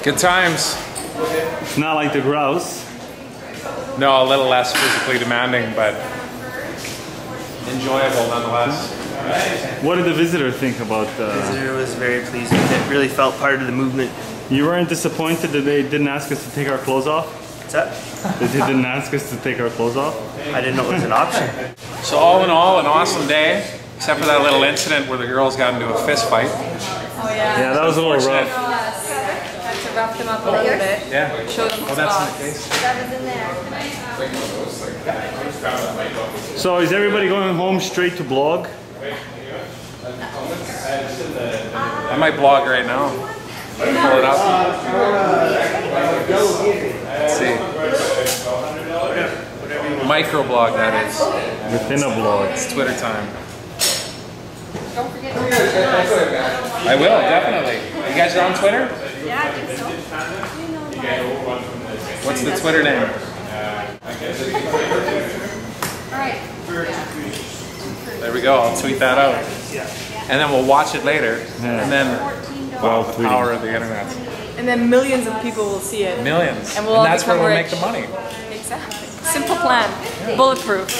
Good times. It's not like the grouse. No, a little less physically demanding, but enjoyable nonetheless. What did the visitor think about The visitor was very pleased with it. Really felt part of the movement. You weren't disappointed that they didn't ask us to take our clothes off? What's that? They didn't ask us to take our clothes off? I didn't know it was an option. So all in all, an awesome day, except for that little incident where the girls got into a fist fight. Oh yeah. Yeah, that was a little rough. Had to rough them up a little bit. Yeah. Show them Oh, that's in the spots. case. That was in there. So is everybody going home straight to blog? I might blog right now. Pull it up. Let's see. Microblog, that is. Within a blog. It's Twitter time. Don't forget to I will, definitely. You guys are on Twitter? Yeah, I think so. What's the Twitter name? Alright. There we go, I'll tweet that out. And then we'll watch it later. Yeah. And then, wow, the tweeting. power of the internet. And then millions of people will see it. Millions. And we'll all that's where become we'll rich. make the money. Exactly. Simple plan. Bulletproof.